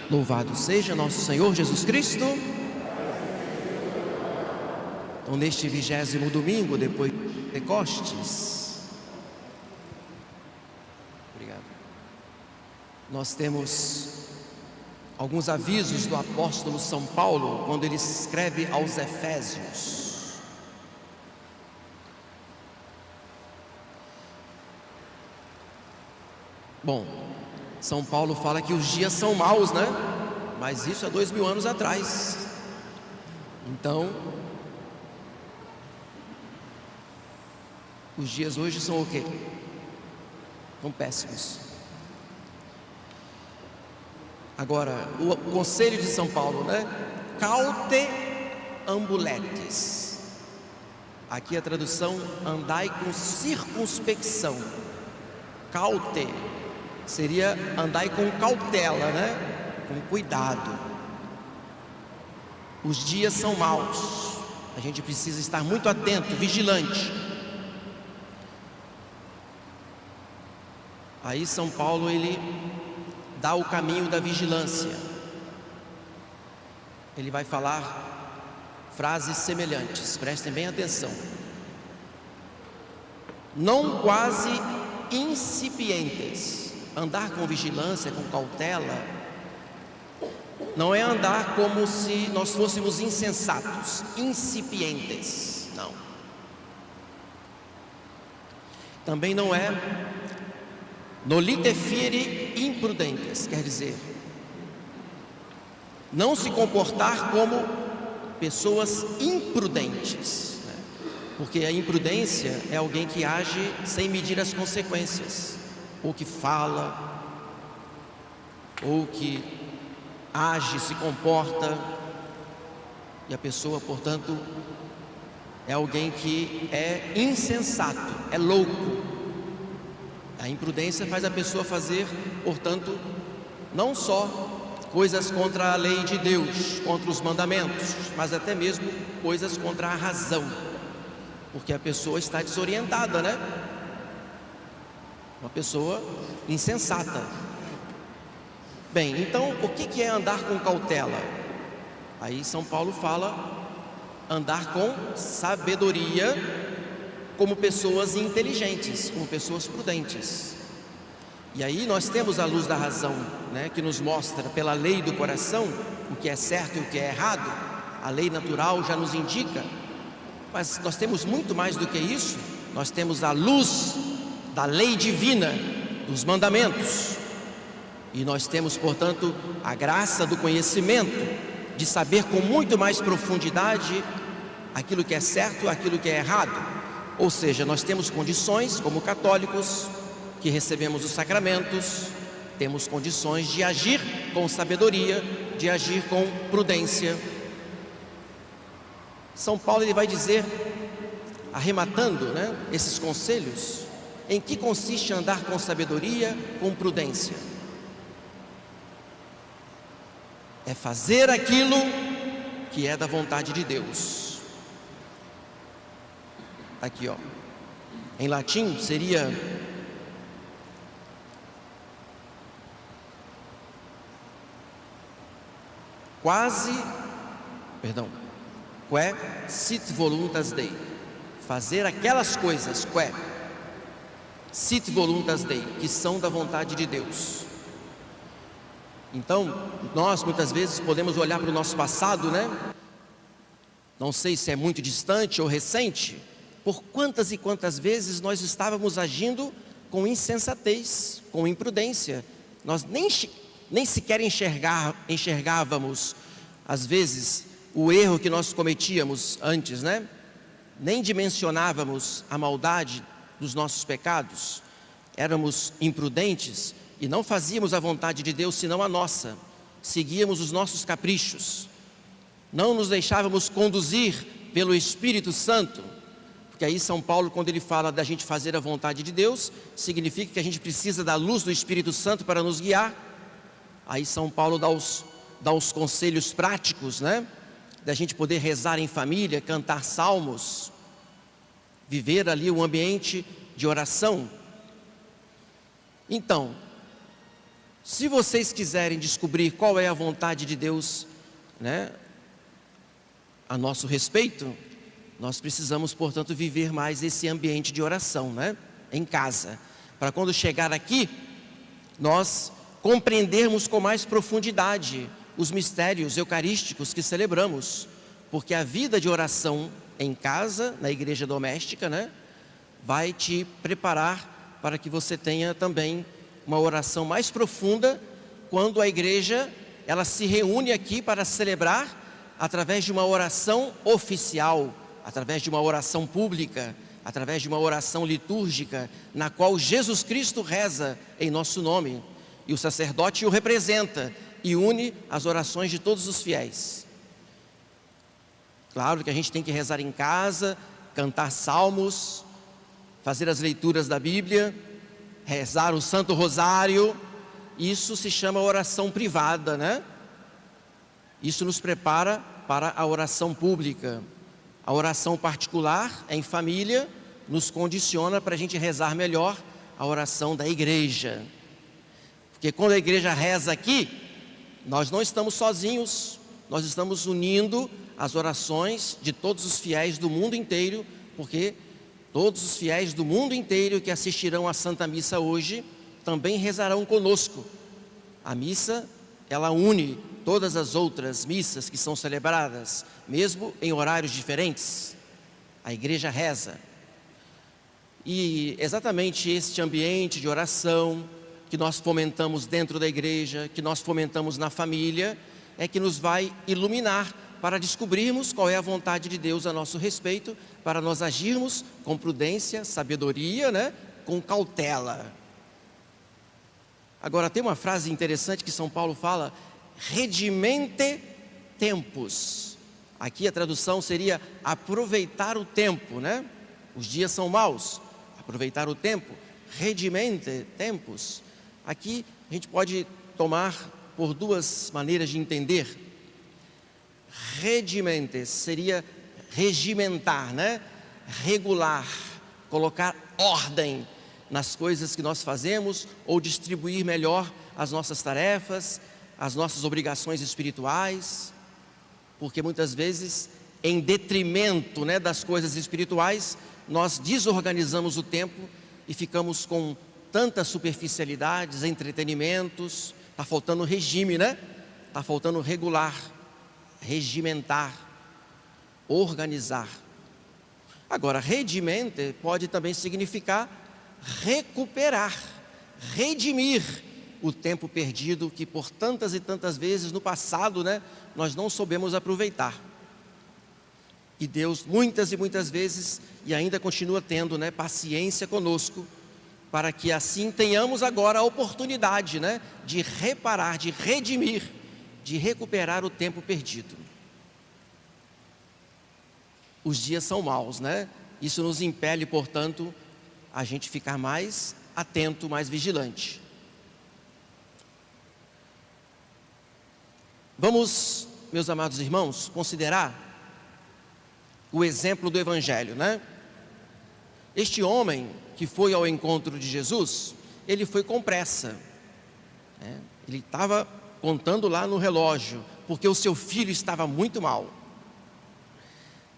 Louvado seja nosso Senhor Jesus Cristo. Então, neste 20º domingo, depois de Pentecostes, obrigado, nós temos alguns avisos do apóstolo São Paulo, quando ele escreve aos Efésios. Bom, São Paulo fala que os dias são maus, né? Mas isso há 2000 anos atrás. Então, os dias hoje são o quê? São péssimos. Agora, o conselho de São Paulo, né? Caute ambuletes. Aqui a tradução: andai com circunspecção. Caute seria andai com cautela, né? Com cuidado. Os dias são maus. A gente precisa estar muito atento, vigilante. Aí São Paulo, ele dá o caminho da vigilância. Ele vai falar frases semelhantes, prestem bem atenção. Não quase incipientes. Andar com vigilância, com cautela, não é andar como se nós fôssemos insensatos, incipientes, não. Também não é nolite fieri imprudentes, quer dizer, não se comportar como pessoas imprudentes, né? Porque a imprudência é alguém que age sem medir as consequências, ou que fala, ou que age, se comporta, e a pessoa, portanto, é alguém que é insensato, é louco. A imprudência faz a pessoa fazer, portanto, não só coisas contra a lei de Deus, contra os mandamentos, mas até mesmo coisas contra a razão, porque a pessoa está desorientada, né? Uma pessoa insensata. Bem, então o que é andar com cautela? Aí São Paulo fala andar com sabedoria, como pessoas inteligentes, como pessoas prudentes. E aí nós temos a luz da razão, né, que nos mostra pela lei do coração o que é certo e o que é errado. A lei natural já nos indica, mas nós temos muito mais do que isso. Nós temos a luz da lei divina, dos mandamentos, e nós temos, portanto, a graça do conhecimento, de saber com muito mais profundidade aquilo que é certo, aquilo que é errado. Ou seja, nós temos condições, como católicos, que recebemos os sacramentos, temos condições de agir com sabedoria, de agir com prudência. São Paulo, ele vai dizer, arrematando, né, esses conselhos, em que consiste andar com sabedoria, com prudência. É fazer aquilo que é da vontade de Deus. Aqui, ó, em latim seria que sit voluntas Dei. Fazer aquelas coisas, que sit voluntas Dei, que são da vontade de Deus. Então, nós muitas vezes podemos olhar para o nosso passado, né? Não sei se é muito distante ou recente, por quantas e quantas vezes nós estávamos agindo com insensatez, com imprudência. Nós nem sequer enxergávamos, às vezes, o erro que nós cometíamos antes, né? Nem dimensionávamos a maldade dos nossos pecados. Éramos imprudentes e não fazíamos a vontade de Deus senão a nossa. Seguíamos os nossos caprichos. Não nos deixávamos conduzir pelo Espírito Santo. Porque aí São Paulo, quando ele fala da gente fazer a vontade de Deus, significa que a gente precisa da luz do Espírito Santo para nos guiar. Aí São Paulo dá os conselhos práticos, né? Da gente poder rezar em família, cantar salmos, viver ali um ambiente de oração. Então, Se vocês quiserem descobrir qual é a vontade de Deus, né, a nosso respeito, nós precisamos, portanto, viver mais esse ambiente de oração, né, em casa, para quando chegar aqui, nós compreendermos com mais profundidade os mistérios eucarísticos que celebramos, porque a vida de oração em casa, na igreja doméstica, né, vai te preparar para que você tenha também uma oração mais profunda quando a igreja ela se reúne aqui para celebrar através de uma oração oficial, através de uma oração pública, através de uma oração litúrgica, na qual Jesus Cristo reza em nosso nome, e o sacerdote o representa e une as orações de todos os fiéis. Claro que a gente tem que rezar em casa, cantar salmos, fazer as leituras da Bíblia, rezar o Santo Rosário. Isso se chama oração privada, né? Isso nos prepara para a oração pública. A oração particular, em família, nos condiciona para a gente rezar melhor a oração da igreja. Porque quando a igreja reza aqui, nós não estamos sozinhos, nós estamos unindo as orações de todos os fiéis do mundo inteiro, porque todos os fiéis do mundo inteiro que assistirão à Santa Missa hoje também rezarão conosco. A missa, ela une todas as outras missas que são celebradas, mesmo em horários diferentes. A igreja reza. E exatamente este ambiente de oração que nós fomentamos dentro da igreja, que nós fomentamos na família, é que nos vai iluminar para descobrirmos qual é a vontade de Deus a nosso respeito, para nós agirmos com prudência, sabedoria, né? Com cautela. Agora tem uma frase interessante que São Paulo fala: redimente tempus. Aqui a tradução seria aproveitar o tempo, né? Os dias são maus, aproveitar o tempo, redimente tempus. Aqui a gente pode tomar por duas maneiras de entender. Redimente seria regimentar, né? Regular, colocar ordem nas coisas que nós fazemos, ou distribuir melhor as nossas tarefas, as nossas obrigações espirituais, porque muitas vezes, em detrimento, né, das coisas espirituais, nós desorganizamos o tempo e ficamos com tantas superficialidades, entretenimentos. Está faltando regime, né? Está faltando regular, regimentar, organizar. Agora, redimente pode também significar recuperar, redimir o tempo perdido que por tantas e tantas vezes no passado, né, nós não soubemos aproveitar. E Deus muitas e muitas vezes, e ainda continua tendo, né, paciência conosco, para que assim tenhamos agora a oportunidade, né, de reparar, de redimir, de recuperar o tempo perdido. Os dias são maus, né? Isso nos impele, portanto, a gente ficar mais atento, mais vigilante. Vamos, meus amados irmãos, considerar o exemplo do Evangelho, né? Este homem que foi ao encontro de Jesus, ele foi com pressa, né? Ele estava contando lá no relógio, porque o seu filho estava muito mal.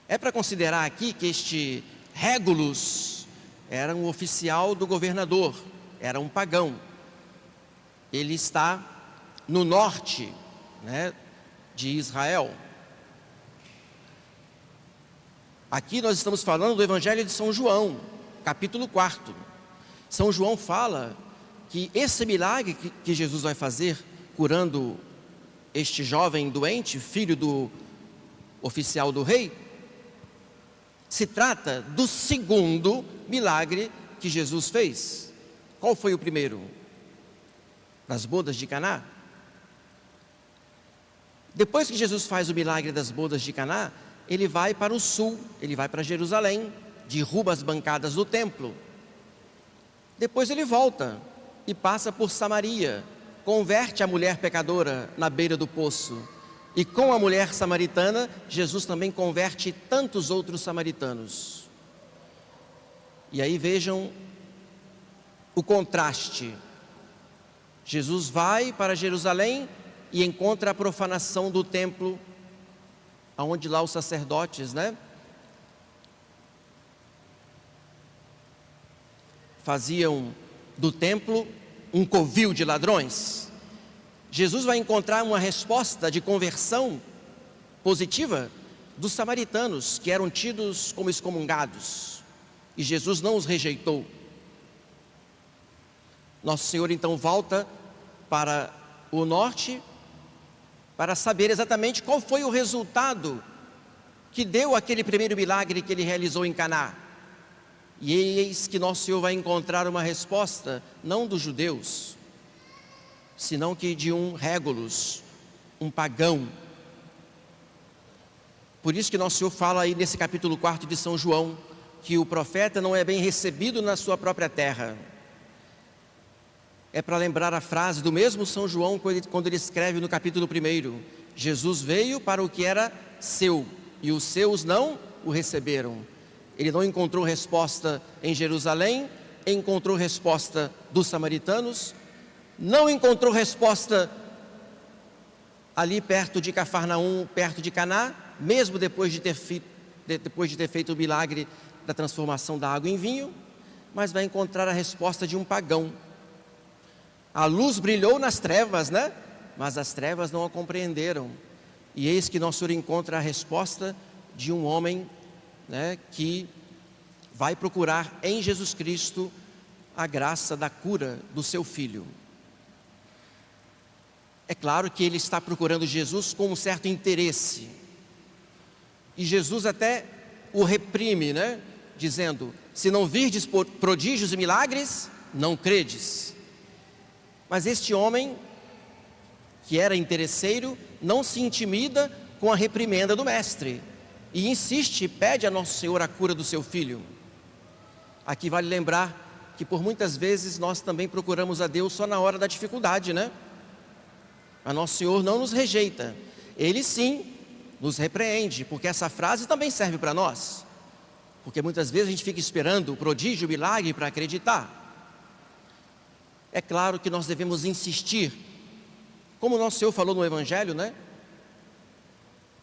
É para considerar aqui que este Régulus era um oficial do governador, era um pagão. Ele está no norte, né, de Israel. Aqui nós estamos falando do Evangelho de São João, capítulo 4. São João fala que esse milagre que Jesus vai fazer, curando este jovem doente, filho do oficial do rei, se trata do segundo milagre que Jesus fez. Qual foi o primeiro? Das bodas de Caná. Depois que Jesus faz o milagre das bodas de Caná, ele vai para o sul, ele vai para Jerusalém, derruba as bancadas do templo. Depois ele volta e passa por Samaria, converte a mulher pecadora na beira do poço. E com a mulher samaritana, Jesus também converte tantos outros samaritanos. E aí vejam o contraste. Jesus vai para Jerusalém e encontra a profanação do templo, onde lá os sacerdotes, faziam do templo um covil de ladrões. Jesus vai encontrar uma resposta de conversão positiva dos samaritanos, que eram tidos como excomungados, e Jesus não os rejeitou. Nosso Senhor então volta para o norte para saber exatamente qual foi o resultado que deu aquele primeiro milagre que ele realizou em Caná. E eis que nosso Senhor vai encontrar uma resposta, não dos judeus, senão que de um régulos, um pagão. Por isso que nosso Senhor fala aí nesse capítulo 4 de São João, que o profeta não é bem recebido na sua própria terra. É para lembrar a frase do mesmo São João, quando ele escreve no capítulo 1, Jesus veio para o que era seu, e os seus não o receberam. Ele não encontrou resposta em Jerusalém, encontrou resposta dos samaritanos, não encontrou resposta ali perto de Cafarnaum, perto de Caná, mesmo depois de ter feito o milagre da transformação da água em vinho, mas vai encontrar a resposta de um pagão. A luz brilhou nas trevas, mas as trevas não a compreenderam. E eis que nosso Senhor encontra a resposta de um homem, que vai procurar em Jesus Cristo a graça da cura do seu filho. É claro que ele está procurando Jesus com um certo interesse. E Jesus até o reprime, dizendo: se não virdes prodígios e milagres, não credes. Mas este homem, que era interesseiro, não se intimida com a reprimenda do mestre e insiste e pede a Nosso Senhor a cura do seu filho. Aqui vale lembrar que por muitas vezes nós também procuramos a Deus só na hora da dificuldade, Mas Nosso Senhor não nos rejeita, Ele sim nos repreende, porque essa frase também serve para nós, porque muitas vezes a gente fica esperando o prodígio, o milagre para acreditar. É claro que nós devemos insistir, como Nosso Senhor falou no Evangelho,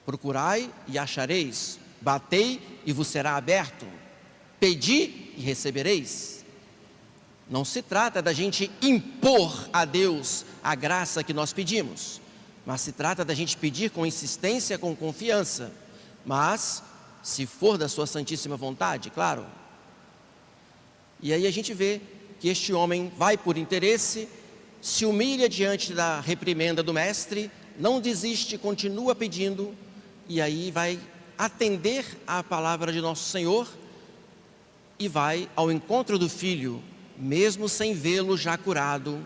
Procurai e achareis, batei e vos será aberto, pedi e recebereis. Não se trata da gente impor a Deus a graça que nós pedimos, mas se trata da gente pedir com insistência, com confiança, mas se for da sua santíssima vontade, claro. E aí a gente vê que este homem vai por interesse, se humilha diante da reprimenda do mestre, não desiste, continua pedindo, e aí vai atender à palavra de Nosso Senhor e vai ao encontro do filho, mesmo sem vê-lo já curado,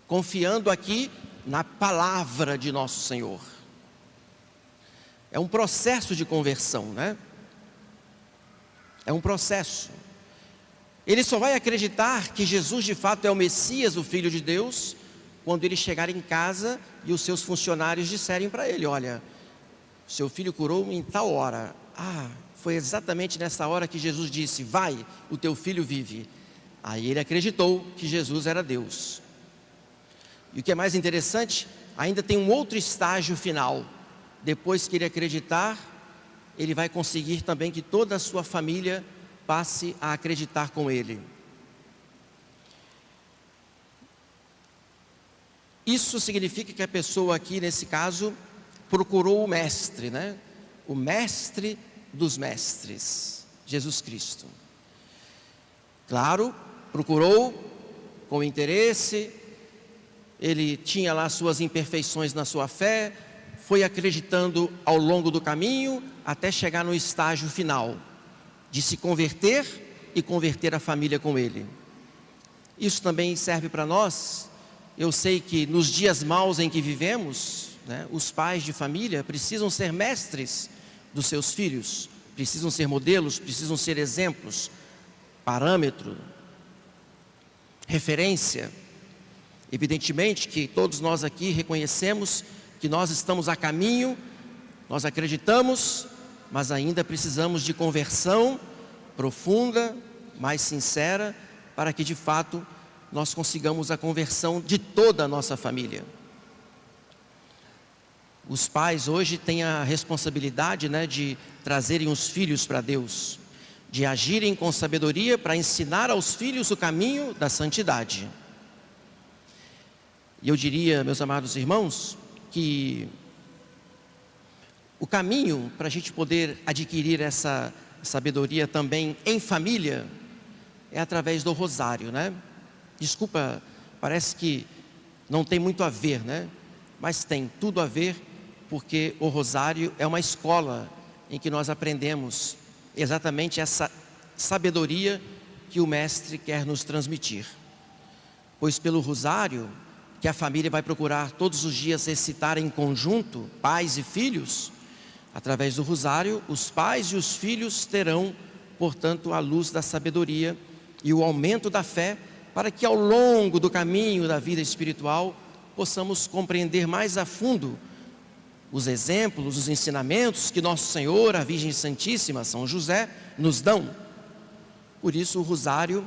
confiando aqui na palavra de Nosso Senhor. É um processo de conversão, É um processo. Ele só vai acreditar que Jesus de fato é o Messias, o Filho de Deus, quando ele chegar em casa e os seus funcionários disserem para ele: olha, seu filho curou-me em tal hora. Foi exatamente nessa hora que Jesus disse: vai, o teu filho vive. Aí ele acreditou que Jesus era Deus. E o que é mais interessante, ainda tem um outro estágio final. Depois que ele acreditar, ele vai conseguir também que toda a sua família passe a acreditar com ele. Isso significa que a pessoa aqui, nesse caso, procurou o mestre, O mestre dos mestres, Jesus Cristo. Claro, procurou com interesse, ele tinha lá suas imperfeições na sua fé, foi acreditando ao longo do caminho, até chegar no estágio final, de se converter e converter a família com ele. Isso também serve para nós. Eu sei que nos dias maus em que vivemos, os pais de família precisam ser mestres dos seus filhos, precisam ser modelos, precisam ser exemplos, parâmetro, referência. Evidentemente que todos nós aqui reconhecemos que nós estamos a caminho, nós acreditamos, mas ainda precisamos de conversão profunda, mais sincera, para que de fato nós consigamos a conversão de toda a nossa família. Os pais hoje têm a responsabilidade, né, de trazerem os filhos para Deus, de agirem com sabedoria para ensinar aos filhos o caminho da santidade. E eu diria, meus amados irmãos, que o caminho para a gente poder adquirir essa sabedoria também em família é através do rosário, né? Desculpa, parece que não tem muito a ver, né? Mas tem tudo a ver, porque o rosário é uma escola em que nós aprendemos exatamente essa sabedoria que o Mestre quer nos transmitir. Pois pelo rosário, que a família vai procurar todos os dias recitar em conjunto, pais e filhos, através do rosário, os pais e os filhos terão, portanto, a luz da sabedoria e o aumento da fé, para que ao longo do caminho da vida espiritual possamos compreender mais a fundo os exemplos, os ensinamentos que Nosso Senhor, a Virgem Santíssima, São José, nos dão. Por isso o rosário,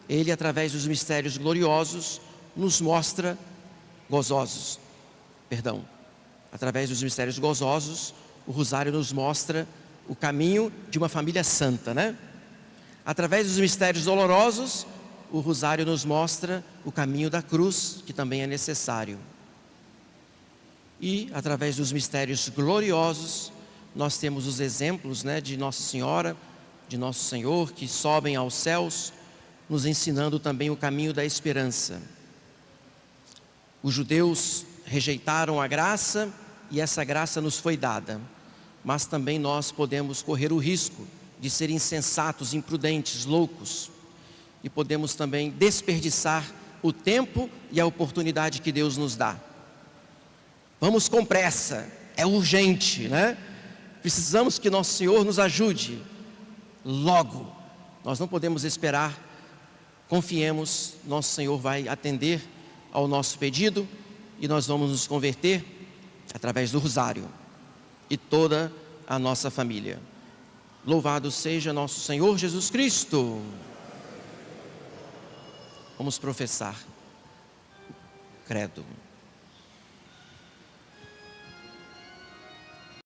ele através dos mistérios gloriosos, nos mostra através dos mistérios gozosos, o rosário nos mostra o caminho de uma família santa, né? Através dos mistérios dolorosos, o rosário nos mostra o caminho da cruz, que também é necessário. E através dos mistérios gloriosos, nós temos os exemplos, né, de Nossa Senhora, de Nosso Senhor, que sobem aos céus, nos ensinando também o caminho da esperança. Os judeus rejeitaram a graça e essa graça nos foi dada, mas também nós podemos correr o risco de ser insensatos, imprudentes, loucos, e podemos também desperdiçar o tempo e a oportunidade que Deus nos dá. Vamos com pressa, é urgente, né? Precisamos que Nosso Senhor nos ajude logo. Nós não podemos esperar. Confiemos, Nosso Senhor vai atender ao nosso pedido e nós vamos nos converter através do rosário e toda a nossa família. Louvado seja Nosso Senhor Jesus Cristo. Vamos professar o credo.